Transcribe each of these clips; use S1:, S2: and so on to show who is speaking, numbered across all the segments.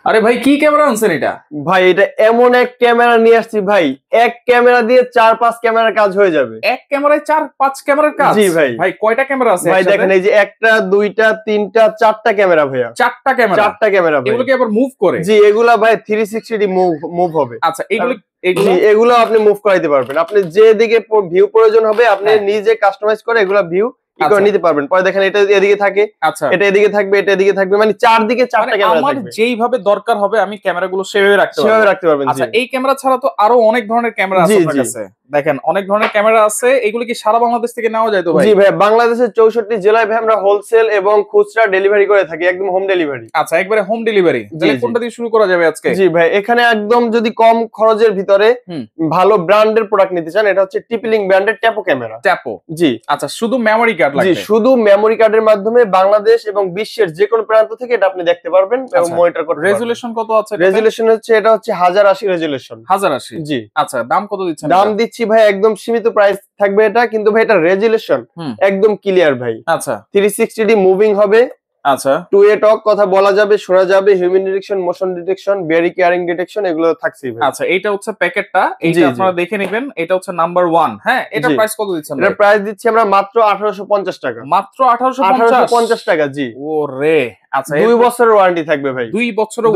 S1: আরে ভাই কি ক্যামেরা আনছেন এটা?
S2: ভাই এটা এমন এক ক্যামেরা নিয়ে আসছি ভাই, এক ক্যামেরা দিয়ে 4-5 ক্যামেরার কাজ হয়ে যাবে।
S1: এক ক্যামেরায় 4-5 ক্যামেরার কাজ?
S2: জি ভাই।
S1: ভাই কয়টা ক্যামেরা আছে
S2: ভাই
S1: একসাথে?
S2: দেখেন এই যে একটা, দুইটা, তিনটা, চারটা ক্যামেরা ভাইয়া।
S1: চারটা ক্যামেরা?
S2: চারটা ক্যামেরা ভাই।
S1: এগুলো কি আবার মুভ করে?
S2: জি এগুলা ভাই 360 মুভ হবে।
S1: আচ্ছা এগুলো
S2: এগুলো আপনি মুভ করাইতে পারবেন। আপনি যেদিকে ভিউ প্রয়োজন হবে আপনি নিজে কাস্টমাইজ করে এগুলা ভিউ নিতে পারবেন। পরে দেখেন এটা এদিকে থাকে,
S1: আচ্ছা
S2: এটা এদিকে থাকবে, এটা এদিকে থাকবে, মানে চারদিকে চারটা ক্যামেরা থাকবে।
S1: আমার যেইভাবে দরকার হবে আমি ক্যামেরাগুলো সেভাবে রাখতে পারবো।
S2: পারবেন।
S1: আচ্ছা এই ক্যামেরা ছাড়া তো আরো অনেক ধরনের ক্যামেরা আছে আপনার কাছে। দেখেন অনেক ধরনের ক্যামেরা আছে, এগুলো কি সারা বাংলাদেশ থেকে নেওয়া যায় তো ভাই?
S2: জি ভাই, বাংলাদেশের 64 জেলায় ভাই আমরা হোলসেল এবং খুচরা ডেলিভারি করে থাকি, একদম হোম ডেলিভারি।
S1: আচ্ছা একবারে হোম ডেলিভারি। তাহলে কোনটা দিয়ে শুরু করা যাবে আজকে?
S2: জি ভাই, এখানে একদম যদি কম খরচের ভিতরে ভালো ব্র্যান্ডের প্রোডাক্ট নিতে চান, এটা হচ্ছে টিপিলিং ব্র্যান্ডের ট্যাপো ক্যামেরা।
S1: ট্যাপো?
S2: জি।
S1: আচ্ছা শুধু মেমরি কার্ড লাগবে?
S2: জি, শুধু মেমরি কার্ডের মাধ্যমে বাংলাদেশ এবং বিশ্বের যে কোনো প্রান্ত থেকে এটা আপনি দেখতে পারবেন এবং মনিটর করতে পারবেন।
S1: রেজোলিউশন কত আছে?
S2: রেজোলিউশন হচ্ছে এটা হচ্ছে 1080 রেজোলিউশন।
S1: 1080?
S2: জি।
S1: আচ্ছা দাম কত দিচ্ছেন?
S2: দাম দিচ্ছি ভাই একদম সীমিত প্রাইস থাকবে এটা, কিন্তু ভাই এটা রেজোলিউশন একদম ক্লিয়ার ভাই।
S1: আচ্ছা
S2: 360 মুভিং হবে।
S1: আচ্ছা
S2: 2A টক কথা বলা যাবে, শোনা যাবে, হিউম্যান ডিটেকশন, মোশন ডিটেকশন, বেরি কেয়ারিং ডিটেকশন, এগুলো থাকছে ভাই।
S1: আচ্ছা এটা হচ্ছে প্যাকেটটা, এইটা আপনারা দেখে নেবেন। এটা হচ্ছে নাম্বার 1। হ্যাঁ এটা প্রাইস কত দিচ্ছেন?
S2: এটা প্রাইস দিচ্ছি আমরা মাত্র 1850 টাকা।
S1: মাত্র 1850
S2: টাকা। জি।
S1: ওরে আচ্ছা
S2: 2 বছরের ওয়ারেন্টি থাকবে ভাই।
S1: 2 বছরের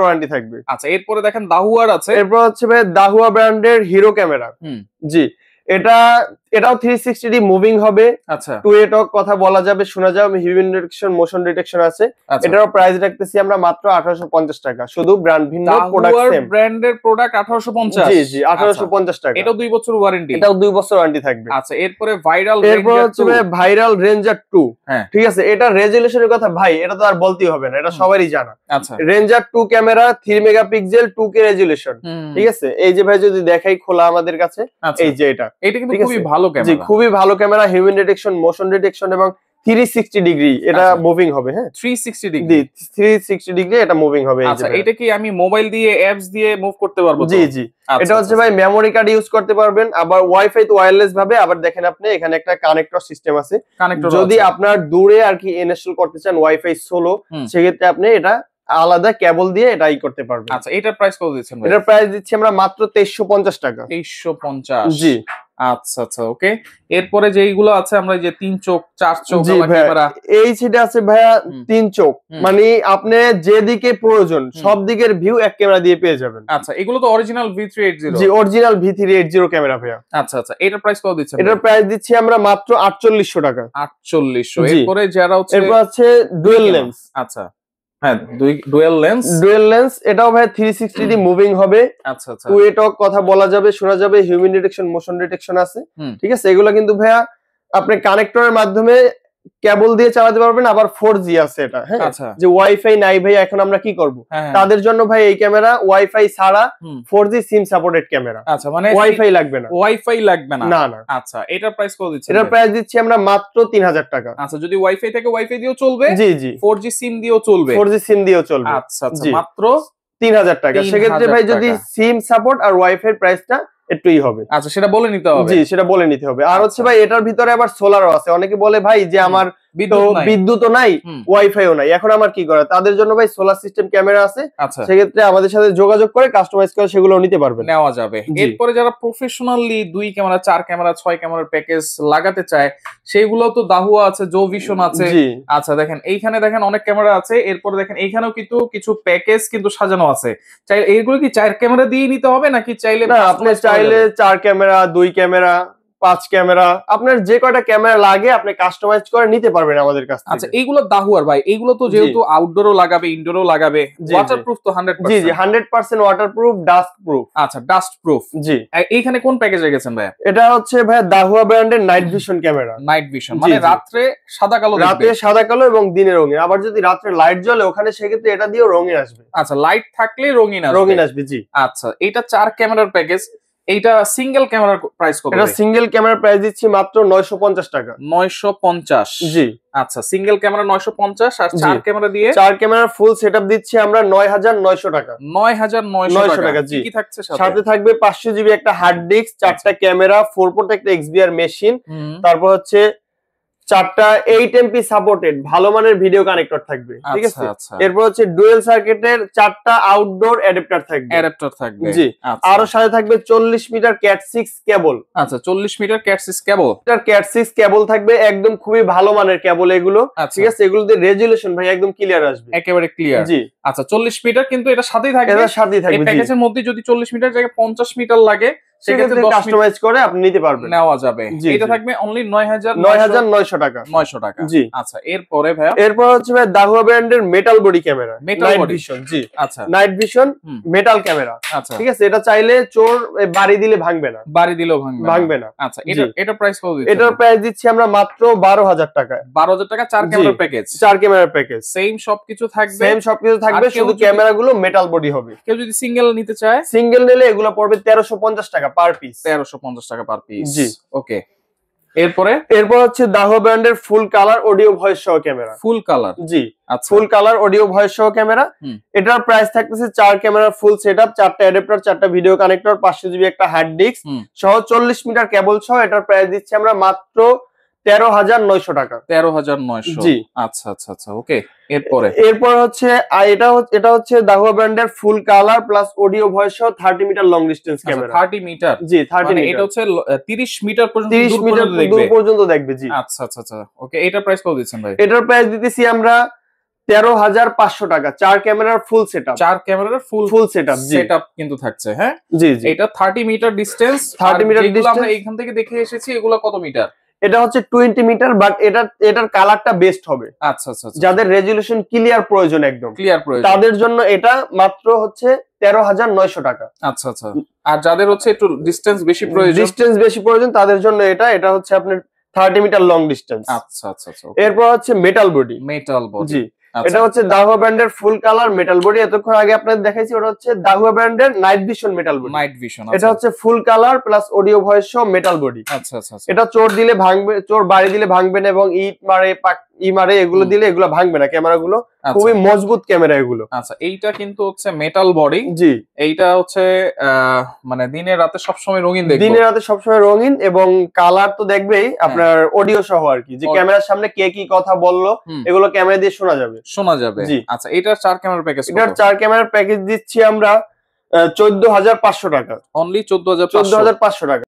S1: ওয়ারেন্টি
S2: থাকবে।
S1: আচ্ছা এরপরে দেখেন দাহুয়ার আছে।
S2: এরপর হচ্ছে ভাই দাহুয়া ব্র্যান্ডের হিরো ক্যামেরা। জি এটাও 360 মুভিং হবে।
S1: আচ্ছা
S2: 2A টক কথা বলা যাবে, শোনা যাবে, হিউম্যান ডিটেকশন, মোশন ডিটেকশন আছে। এটারও প্রাইস রাখতেছি আমরা মাত্র 1850 টাকা, শুধু ব্র্যান্ড ভিন্ন, প্রোডাক্ট সেম।
S1: ব্র্যান্ডের প্রোডাক্ট 1850?
S2: জি জি 1850 টাকা।
S1: এটাও 2 বছর ওয়ারেন্টি?
S2: এটাও 2 বছর ওয়ারেন্টি থাকবে।
S1: আচ্ছা এরপরে ভাইরাল
S2: ভাইরাল রেঞ্জার 2।
S1: হ্যাঁ
S2: ঠিক আছে, এটা রেজোলিউশনের কথা ভাই এটা তো আর বলতেই হবে না, এটা সবারই জানা।
S1: আচ্ছা
S2: ranger 2 camera 3 megapixel 2K resolution. ঠিক আছে, এই যে ভাই যদি দেখাই খোলা আমাদের কাছে, এই যে এটা
S1: কিন্তু খুবই ভালো ক্যামেরা।
S2: জি খুবই ভালো camera, human detection, motion detection এবং 360 ডিগ্রি এটা মুভিং হবে। হ্যাঁ
S1: 360 ডিগ্রি?
S2: 360 ডিগ্রি এটা মুভিং হবে।
S1: আচ্ছা এটা কি আমি মোবাইল দিয়ে অ্যাপস দিয়ে মুভ করতে পারবো?
S2: জি জি এটা হচ্ছে ভাই মেমরি কার্ড ইউজ করতে পারবেন, আবার ওয়াইফাই তো ওয়্যারলেস ভাবে। আবার দেখেন আপনি এখানে একটা কানেক্টর সিস্টেম আছে, যদি আপনার দূরে আর কি ইনস্টল করতে চান ওয়াইফাই সোলো, সেক্ষেত্রে আপনি এটা আলাদা কেবল দিয়ে এটাই করতে পারবেন।
S1: আচ্ছা এটার প্রাইস কত দিচ্ছেন ভাই?
S2: এটার প্রাইস দিচ্ছি আমরা মাত্র 2350 টাকা।
S1: 2350?
S2: জি
S1: আচ্ছা আচ্ছা ওকে। এরপরে যেইগুলো আছে আমরা যে 3 চোখ 4 চোখ ক্যামেরা,
S2: এই সেটা আছে ভাইয়া 3 চোখ, মানে আপনি যেদিকে প্রয়োজন সব দিকের ভিউ এক ক্যামেরা দিয়ে পেয়ে যাবেন।
S1: আচ্ছা এগুলো তো অরিজিনাল V380?
S2: জি অরিজিনাল V380 ক্যামেরা ভাইয়া।
S1: আচ্ছা আচ্ছা এটার প্রাইস কত দিচ্ছেন?
S2: এটার প্রাইস দিচ্ছি আমরা মাত্র 4800 টাকা।
S1: 4800? এরপরে যারা হচ্ছে
S2: এরপর আছে ডুয়াল লেন্স।
S1: আচ্ছা হ্যাঁ ডুয়াল লেন্স
S2: এটাও ভাই 360 মুভিং হবে।
S1: আচ্ছা আচ্ছা
S2: 2A টক কথা বলা যাবে, শোনা যাবে, হিউম্যান ডিটেকশন, মোশন ডিটেকশন আছে। ঠিক আছে, এগুলো কিন্তু ভাইয়া আপনি কানেক্টরের মাধ্যমে কেবল দিয়ে চালাতে পারবেন, আবার 4G আছে এটা। হ্যাঁ যে ওয়াইফাই নাই ভাই এখন আমরা কি করব, তাদের জন্য ভাই এই ক্যামেরা ওয়াইফাই ছাড়া 4G সিম সাপোর্টেড ক্যামেরা।
S1: আচ্ছা মানে
S2: ওয়াইফাই লাগবে না?
S1: ওয়াইফাই লাগবে না?
S2: না না।
S1: আচ্ছা এটার প্রাইস কত দিচ্ছেন?
S2: এটার প্রাইস দিচ্ছি আমরা মাত্র 3000 টাকা।
S1: আচ্ছা যদি ওয়াইফাই থেকে ওয়াইফাই দিয়েও চলবে?
S2: জি জি
S1: 4G সিম দিয়েও চলবে?
S2: 4G সিম দিয়েও চলবে।
S1: আচ্ছা আচ্ছা মাত্র
S2: 3000 টাকা। সেক্ষেত্রে ভাই যদি সিম সাপোর্ট আর ওয়াইফাই প্রাইসটা একটুই হবে।
S1: আচ্ছা সেটা বলে নিতে হবে?
S2: জি সেটা বলে নিতে হবে। আর হচ্ছে ভাই এটার ভিতরে আবার সোলারও আছে। অনেকে বলে ভাই যে আমার বিদ্যুৎও নাই, ওয়াইফাইও নাই, এখন আমার কি করে? তাদের জন্য ভাই সোলার সিস্টেম ক্যামেরা আছে। সেক্ষেত্রে আমাদের সাথে যোগাযোগ করে কাস্টমাইজ করে সেগুলো নিতে পারবেন,
S1: নেওয়া যাবে। এরপরে যারা প্রফেশনালি 2 ক্যামেরা 4 ক্যামেরা 6 ক্যামেরার প্যাকেজ লাগাতে চায় সেগুলো তো দাহুয়া আছে, জো ভিশন আছে। আচ্ছা দেখেন এইখানে দেখেন অনেক ক্যামেরা আছে। এরপরে দেখেন এইখানেও কিন্তু কিছু প্যাকেজ কিন্তু সাজানো আছে। চাই এইগুলো কি 4 ক্যামেরা দিয়ে নিতে হবে নাকি চাইলে?
S2: না আপনি চাইলে 4 ক্যামেরা, 2 ক্যামেরা, 5 ক্যামেরা, আপনার যে কয়টা ক্যামেরা লাগে আপনি কাস্টমাইজ করে নিতে পারবেন আমাদের কাছ থেকে।
S1: আচ্ছা এইগুলো দাহুয়ার ভাই, এইগুলো তো যেহেতু আউটডোরও লাগাবে ইনডোরও লাগাবে, ওয়াটারপ্রুফ তো 100%?
S2: জি জি 100% ওয়াটারপ্রুফ, ডাস্ট প্রুফ।
S1: আচ্ছা ডাস্ট প্রুফ। জি এইখানে কোন প্যাকেজ রেখেছেন ভাই?
S2: এটা হচ্ছে ভাই দাহুয়া ব্র্যান্ডের night vision camera.
S1: Night vision মানে রাতে সাদা কালো দেখবে?
S2: রাতে সাদা কালো এবং দিনে রঙিন। আবার যদি রাতে লাইট জ্বলে ওখানে সেক্ষেত্রে এটা দিয়েও রঙিন আসবে।
S1: আচ্ছা লাইট থাকলে রঙিন
S2: আসবে। জি
S1: আচ্ছা এটা 4 ক্যামেরার প্যাকেজ। এইটা সিঙ্গেল ক্যামেরার প্রাইস কত?
S2: এটা সিঙ্গেল ক্যামেরার প্রাইস দিচ্ছি মাত্র 950 টাকা।
S1: 950? জি আচ্ছা সিঙ্গেল ক্যামেরা 950 আর 4 ক্যামেরা দিয়ে
S2: 4 ক্যামেরার ফুল সেটআপ দিচ্ছি আমরা 9900 টাকা।
S1: 9900 টাকা।
S2: জি
S1: কি থাকছে সাথে?
S2: সাথে থাকবে 500 জিবি একটা হার্ড ডিস্ক, 4টা ক্যামেরা, 4 পোর্ট একটা XBR মেশিন, তারপর হচ্ছে 4টা 8 MP সাপোর্টেড ভালো মানের ভিডিও কানেক্টর থাকবে, ঠিক আছে। এরপর হচ্ছে ডুয়াল সার্কিটের 4টা আউটডোর অ্যাডাপ্টার থাকবে, জি। আরো সাথে থাকবে 40 মিটার ক্যাট 6 কেবল।
S1: আচ্ছা, 40 মিটার ক্যাট 6 কেবল,
S2: ক্যাট 6 কেবল থাকবে, একদম খুবই ভালো মানের কেবল এগুলো, ঠিক আছে। এগুলোতে রেজুলেশন ভাই একদম ক্লিয়ার আসবে,
S1: একেবারে ক্লিয়ার, জি। আচ্ছা, 40 মিটার কিন্তু এটা সাথেই থাকবে, এই প্যাকেজের মধ্যে যদি 40 মিটার জায়গায় 50 মিটার লাগে সেক্ষেত্রে কাস্টমাইজ করে আপনি নিতে পারবেন, নেওয়া যাবে। এটা থাকবে অনলি
S2: 9900 টাকা,
S1: 900 টাকা, জি। আচ্ছা, এরপরে ভাই
S2: এরপর হচ্ছে ভাই দাহুয়া ব্র্যান্ডের metal body camera, night vision, জি। আচ্ছা, নাইট ভিশন মেটাল ক্যামেরা, আচ্ছা, ঠিক আছে। এটা চাইলে চোর বাড়ি দিলে ভাঙবে না,
S1: বাড়ি দিলেও ভাঙবে না। আচ্ছা, এটা প্রাইস কত দিচ্ছেন?
S2: এটার প্রাইস দিচ্ছি আমরা মাত্র 12000 টাকা,
S1: 12000 টাকা, 4 camera package,
S2: 4 camera package,
S1: same সবকিছু থাকবে,
S2: শুধু ক্যামেরাগুলো মেটাল বডি হবে।
S1: কেউ যদি সিঙ্গেল নিতে চায়,
S2: সিঙ্গেল নিলে এগুলো পড়বে 1350 টাকা পার পিস,
S1: 1350 টাকা পার পিস,
S2: জি।
S1: ওকে, এরপর
S2: হচ্ছে দাহুয়া ব্র্যান্ডের ফুল কালার অডিও ভয়েস সহ ক্যামেরা,
S1: ফুল কালার,
S2: জি। আচ্ছা, ফুল কালার অডিও ভয়েস সহ ক্যামেরা, এটার প্রাইস থাকতেছে 4 ক্যামেরার ফুল সেটআপ, 4টা অ্যাডাপ্টার, 4টা ভিডিও কানেক্টর, 500 জিবি একটা হার্ড ডিস্ক সহ 40 মিটার কেবল সহ এটার প্রাইস দিচ্ছি আমরা মাত্র 13900 টাকা,
S1: 13900, জি। আচ্ছা আচ্ছা আচ্ছা, ওকে।
S2: এরপর হচ্ছে এটা হচ্ছে দাহুয়া ব্র্যান্ডের full colour plus audio voice সহ 30 metre long distance camera,
S1: 30 metre,
S2: জি। 30 মিটার,
S1: এটা হচ্ছে 30 মিটার পর্যন্ত,
S2: 30 মিটার দূর পর্যন্ত দেখবে, জি।
S1: আচ্ছা আচ্ছা আচ্ছা, ওকে। এটার প্রাইস কত দিচ্ছেন ভাই?
S2: এটার প্রাইস দিতেছি আমরা 13500 টাকা, 4 ক্যামেরার ফুল সেটআপ,
S1: 4 ক্যামেরার ফুল সেটআপ কিন্তু থাকছে, হ্যাঁ, জি জি। এটা 30 মিটার ডিসটেন্স, 30 মিটার ডিসটেন্স। আমরা এইখান থেকে দেখে এসেছি, এগুলো কত মিটার?
S2: এটা হচ্ছে 20 মিটার, বাট এটার কালারটা বেস্ট হবে।
S1: আচ্ছা আচ্ছা,
S2: যাদের রেজুলেশন ক্লিয়ার প্রয়োজন, একদম
S1: ক্লিয়ার প্রয়োজন,
S2: তাদের জন্য এটা মাত্র হচ্ছে 13900 টাকা।
S1: আচ্ছা আচ্ছা। আর যাদের হচ্ছে একটু ডিসটেন্স বেশি
S2: প্রয়োজন তাদের জন্য এটা হচ্ছে আপনার 30 মিটার লং ডিসটেন্স।
S1: আচ্ছা আচ্ছা আচ্ছা।
S2: এরপর হচ্ছে মেটাল বডি, জি। এটা হচ্ছে দাহুয়া ব্র্যান্ডের ফুল কালার মেটাল বডি। এতক্ষণ আগে আপনাদের দেখাইছি, ওটা হচ্ছে দাহুয়া ব্র্যান্ডের night vision metal body,
S1: night vision.
S2: এটা হচ্ছে ফুল কালার প্লাস অডিও ভয়েস সহ মেটাল বডি।
S1: আচ্ছা আচ্ছা।
S2: এটা চোর দিলে ভাঙবে, চোর বাড়ি দিলে ভাঙবে না, এবং ইট মারে এগুলো দিলে এগুলো ভাঙবে না। ক্যামেরাগুলো খুবই মজবুত ক্যামেরা এগুলো।
S1: আচ্ছা, এইটা কিন্তু হচ্ছে মেটাল বডি, জি। এইটা হচ্ছে মানে দিনে রাতে সবসময় রঙিন দেখবে,
S2: দিনে রাতে সবসময় রঙিন, এবং কালার তো দেখবেই আপনার অডিও সহ আর কি, যে ক্যামেরার সামনে কে কি কথা বললো এগুলো ক্যামেরা দিয়ে শোনা যাবে, জি।
S1: আচ্ছা, এটার 4 ক্যামেরার প্যাকেজ,
S2: এটার 4 ক্যামেরার প্যাকেজ দিচ্ছি আমরা 14500 টাকা,
S1: অনলি 14500
S2: টাকা।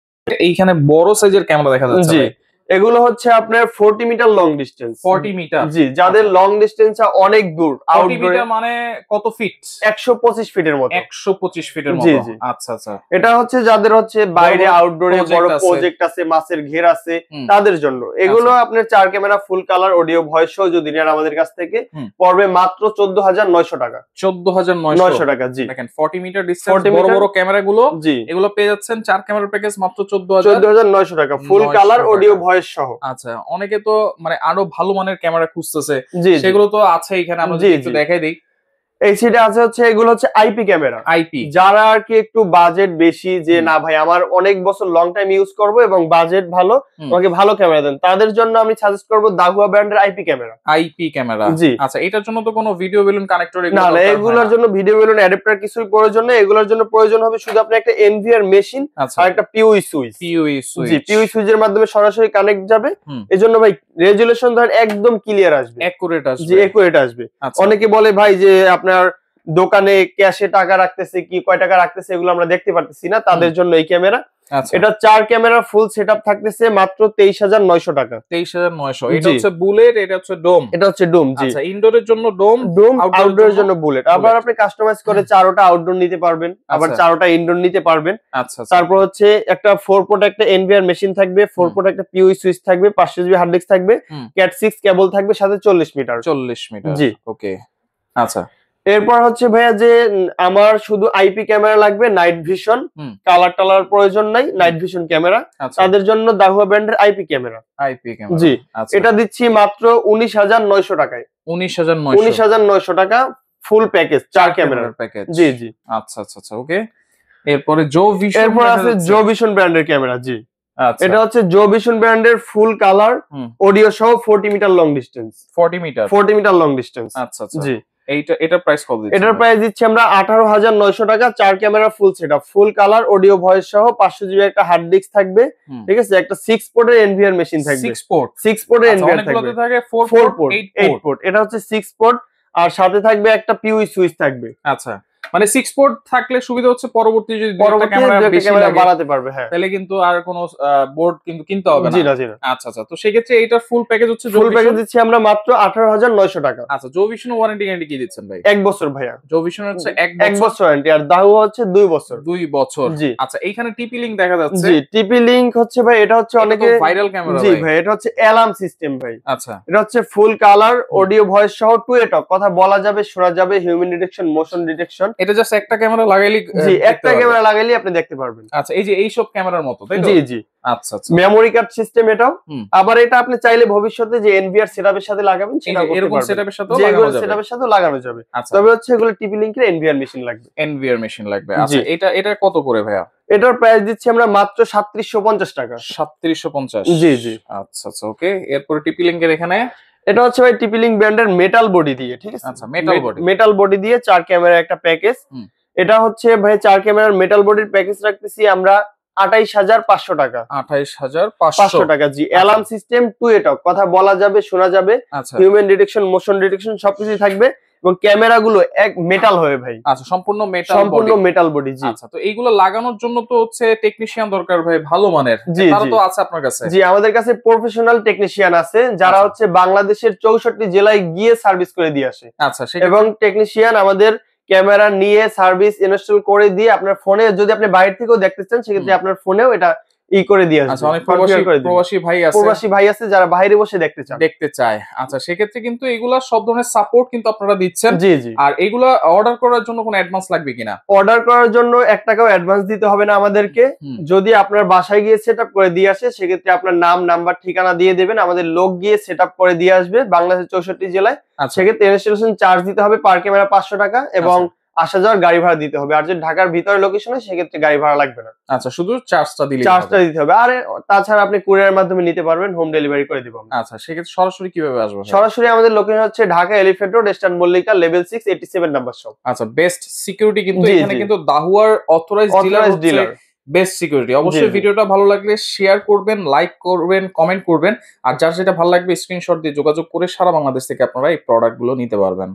S1: এইখানে বড় সাইজের ক্যামেরা দেখা যাচ্ছে,
S2: জি। এগুলো হচ্ছে আপনার 40 মিটার লং ডিসটেন্স,
S1: 40 মিটার,
S2: জি। যাদের লং ডিসটেন্স অনেক দূর,
S1: 40 মিটার মানে কত ফিট?
S2: 125 ফিটের মতো,
S1: 125 ফিটের মতো, জি। আচ্ছা আচ্ছা।
S2: এটা হচ্ছে যাদের হচ্ছে বাইরে আউটডোরে বড় প্রজেক্ট আছে, মাছের ঘের আছে, তাদের জন্য এগুলো। আপনার 4 camera full colour audio voice সহ যদি নেন আমাদের কাছ থেকে, পড়বে মাত্র 14900 টাকা,
S1: 14900
S2: টাকা, জি।
S1: দেখেন 40 মিটার ডিসটেন্স বড় বড় ক্যামেরাগুলো, জি, এগুলো পেয়ে যাচ্ছেন 4 ক্যামেরার প্যাকেজ মাত্র
S2: 14900 টাকা, ফুল কালার অডিও ভয়েস সহ।
S1: আচ্ছা, অনেকে তো মানে আরো ভালো মানের ক্যামেরা খুঁজতেছে, সেগুলো তো আছে এখানে, আমরা একটু দেখাই দেই।
S2: এই সিটে আছে হচ্ছে এগুলো হচ্ছে আইপি ক্যামেরা,
S1: আইপি।
S2: যারা আর কি একটু বাজেট বেশি, যে না ভাই আমার অনেক বছর লং টাইম ইউজ করব এবং বাজেট ভালো, আমাকে ভালো ক্যামেরা দেন, তাদের জন্য আমি সাজেস্ট করব দাহুয়া ব্র্যান্ডের আইপি ক্যামেরা,
S1: জি। আচ্ছা, এটার জন্য তো কোনো ভিডিও বেলুন কানেক্টর
S2: না, এগুলোর জন্য ভিডিও বেলুন অ্যাডাপ্টার কিছুই প্রয়োজন নেই। এগুলোর জন্য প্রয়োজন হবে শুধু আপনার একটা এনভিআর মেশিন আর একটা পিউই সুইচ, জি। পিউই সুইচের মাধ্যমে সরাসরি কানেক্ট যাবে, এজন্য ভাই রেজুলেশন ধরেন একদম ক্লিয়ার আসবে,
S1: অ্যাকুরেট আসবে,
S2: জি, অ্যাকুরেট আসবে। অনেকে বলে ভাই যে আপনার দোকানে ক্যাশে টাকা রাখতেছে, কি কয় টাকা রাখতেছে এগুলো আমরা দেখতে পারতেছি না, তাদের জন্য এই ক্যামেরা। এটা 4 ক্যামেরা ফুল সেটআপ থাকতেছে মাত্র 23900 টাকা,
S1: 23900। এটা হচ্ছে বুলেট, এটা হচ্ছে ডোম,
S2: জি।
S1: আচ্ছা, ইনডোরের জন্য ডোম,
S2: আউটডোরের জন্য বুলেট। আবার আপনি কাস্টমাইজ করে 4টা আউটডোর নিতে পারবেন, আবার 4টা ইনডোর নিতে পারবেন। আচ্ছা, তারপর হচ্ছে একটা 4 পোর্ট একটা এনভিআর মেশিন থাকবে, 4 পোর্ট একটা পিউই সুইচ থাকবে, 500 জিবি হার্ড ডিস্ক থাকবে, ক্যাট 6 কেবল থাকবে, সাথে 40 মিটার,
S1: জি, ওকে। আচ্ছা,
S2: এরপর হচ্ছে ভাইয়া যে আমার শুধু আইপি ক্যামেরা লাগবে, নাইট ভিশন, কালার টালার প্রয়োজন নাই, নাইট ভিশন ক্যামেরা, তাদের জন্য দাহুয়া ব্র্যান্ডের আইপি ক্যামেরা, জি। এটা দিচ্ছি মাত্র 19900 টাকায়, 19900 টাকা ফুল প্যাকেজ, 4 ক্যামেরার প্যাকেজ, জি জি।
S1: আচ্ছা আচ্ছা আচ্ছা, ওকে। এরপরে জো ভিশন,
S2: এরপর আছে জো ভিশন ব্র্যান্ডের ক্যামেরা, জি। এটা হচ্ছে জো ভিশন ব্র্যান্ডের ফুল কালার অডিও সহ 40 metre long distance,
S1: 40 metre
S2: long distance,
S1: আচ্ছা আচ্ছা,
S2: জি।
S1: এটার প্রাইস কত দিচ্ছেন?
S2: এটার প্রাইস দিচ্ছি আমরা 18,900 টাকা, 4 camera full setup, full colour audio voice সহ 500 জিবি একটা হার্ড ডিস্ক থাকবে, ঠিক আছে, একটা 6 পোর্টের এনভিআর মেশিন থাকবে।
S1: 6
S2: পোর্টের এনভিআর থাকবে,
S1: থাকে 4 পোর্ট 8
S2: পোর্ট, এটা হচ্ছে 6 পোর্ট, আর সাথে থাকবে একটা পিউই সুইচ থাকবে।
S1: আচ্ছা, মানে 6 পোর্ট থাকলে সুবিধা হচ্ছে পরবর্তী যদি দুইটা ক্যামেরা বেশি লাগে
S2: বাড়াতে পারবে, হ্যাঁ,
S1: তাহলে কিন্তু আর কোনো বোর্ড কিন্তু কিনতে হবে না।
S2: জি না।
S1: আচ্ছা, তো সেই ক্ষেত্রে এইটার ফুল প্যাকেজ হচ্ছে,
S2: ফুল প্যাকেজ দিচ্ছি আমরা মাত্র 18,900 টাকা।
S1: আচ্ছা, জোভিশন ওয়ারেন্টি গ্যারান্টি কি দিচ্ছেন ভাই?
S2: 1 বছর ভাইয়া।
S1: জোভিশন হচ্ছে
S2: 1 বছর ওয়ারেন্টি, আর দাহুয়া হচ্ছে 2 বছর।
S1: 2 বছর,
S2: জি।
S1: আচ্ছা, এইখানে টিপি লিংক দেখা যাচ্ছে।
S2: জি, টিপি লিংক হচ্ছে ভাই, এটা হচ্ছে অনেকে
S1: ভাইরাল ক্যামেরা।
S2: জি ভাই, এটা হচ্ছে অ্যালার্ম সিস্টেম ভাই।
S1: আচ্ছা,
S2: এটা হচ্ছে ফুল কালার অডিও ভয়েস সহ 2 টক, কথা বলা যাবে, শোনা যাবে, হিউম্যান ডিটেকশন, মোশন ডিটেকশন।
S1: এটা জাস্ট একটা ক্যামেরা লাগাইলি,
S2: জি, একটা ক্যামেরা লাগাইলে আপনি দেখতে পারবেন।
S1: আচ্ছা, এই যে এই সব ক্যামেরার মতো, তাই তো?
S2: জি।
S1: আচ্ছা,
S2: মেমোরি কার্ড সিস্টেম এটাও। আবার এটা আপনি চাইলে ভবিষ্যতে যে এনভিআর সেটআপের সাথে লাগাবেন সেটা করতে পারবেন,
S1: এরকম সেটআপের সাথেও লাগানো যাবে।
S2: আচ্ছা, তবে হচ্ছে এগুলো টিপি লিংকের এনভিআর মেশিন লাগবে।
S1: আচ্ছা, এটা কত করে ভাইয়া?
S2: এটার প্রাইস দিচ্ছি আমরা মাত্র 3750 টাকা।
S1: 3750।
S2: জি।
S1: আচ্ছা, ওকে। এরপর টিপি লিংকের এখানে
S2: এটা হচ্ছে ভাই টিপি লিংক ব্র্যান্ডের মেটাল বডি দিয়ে, ঠিক আছে?
S1: আচ্ছা,
S2: মেটাল বডি দিয়ে 4 ক্যামেরা একটা প্যাকেজ। এটা হচ্ছে ভাই 4 ক্যামেরার মেটাল বডির প্যাকেজ রাখতেছি আমরা 28,500 টাকা।
S1: 28,500
S2: টাকা, জি। অ্যালার্ম সিস্টেম, 2 টক, কথা বলা যাবে, শোনা যাবে, হিউম্যান ডিটেকশন, মোশন ডিটেকশন সবকিছু থাকবে, এবং ক্যামেরাগুলো এক মেটাল হবে ভাই।
S1: আচ্ছা, সম্পূর্ণ
S2: মেটাল বডি, জি।
S1: আচ্ছা, তো এইগুলো লাগানোর জন্য তো হচ্ছে টেকনিশিয়ান দরকার ভাই, ভালো মানের। তারা তো আছে আপনার কাছে?
S2: জি, আমাদের কাছে প্রফেশনাল টেকনিশিয়ান আছে, যারা হচ্ছে বাংলাদেশের 64 জেলায় গিয়ে সার্ভিস করে দিয়ে আসে।
S1: আচ্ছা,
S2: এবং টেকনিশিয়ান আমাদের ক্যামেরা নিয়ে সার্ভিস ইনস্টল করে দিয়ে আপনার ফোনে, যদি আপনি বাইরে থেকেও দেখতে চান সেক্ষেত্রে আপনার ফোনেও এটা করে দিয়ে আসবে।
S1: আচ্ছা, অনেক প্রবাসী ভাই আছে
S2: যারা বাইরে বসে দেখতে চায়।
S1: আচ্ছা, সেক্ষেত্রে কিন্তু এগুলা সব ধরনের সাপোর্ট কিন্তু আপনারা দিচ্ছেন।
S2: জি।
S1: আর এগুলা অর্ডার করার জন্য কোনো অ্যাডভান্স লাগবে কিনা?
S2: অর্ডার করার জন্য 1 টাকাও অ্যাডভান্স দিতে হবে না আমাদেরকে। যদি আপনার বাসায় গিয়ে সেটআপ করে দিয়ে আসে সেক্ষেত্রে আপনার নাম, নাম্বার, ঠিকানা দিয়ে দেবেন, আমাদের লোক গিয়ে সেটআপ করে দিয়ে আসবে বাংলাদেশের 64 জেলায়। সেক্ষেত্রে ইনস্টলেশন চার্জ দিতে হবে পার ক্যামেরা 500 টাকা, এবং আসা যাওয়ার গাড়ি ভাড়া দিতে হবে। আর যদি ঢাকার ভিতরে লোকেশনে সেক্ষেত্রে গাড়ি ভাড়া লাগবে না।
S1: আচ্ছা, শুধু চার্জটা
S2: দিতে হবে। আর তাছাড়া আপনি কুরিয়ারের মাধ্যমে নিতে পারবেন, হোম ডেলিভারি করে দিব।
S1: আচ্ছা, সেক্ষেত্রে সরাসরি কিভাবে আসবে?
S2: সরাসরি আমাদের লোকেশন হচ্ছে Dhaka elephant road, eastern Mallika, level 6, 87 number shop.
S1: আচ্ছা, বেস্ট সিকিউরিটি কিন্তু এখানে, কিন্তু দাহুয়ার অথরাইজড ডিলার, বেস্ট সিকিউরিটি। অবশ্যই ভিডিওটা ভালো লাগলে শেয়ার করবেন, লাইক করবেন, কমেন্ট করবেন, আর যার যেটা ভালো লাগবে স্ক্রিনশট দিয়ে যোগাযোগ করে সারা বাংলাদেশ থেকে আপনারা এই প্রোডাক্টগুলো নিতে পারবেন।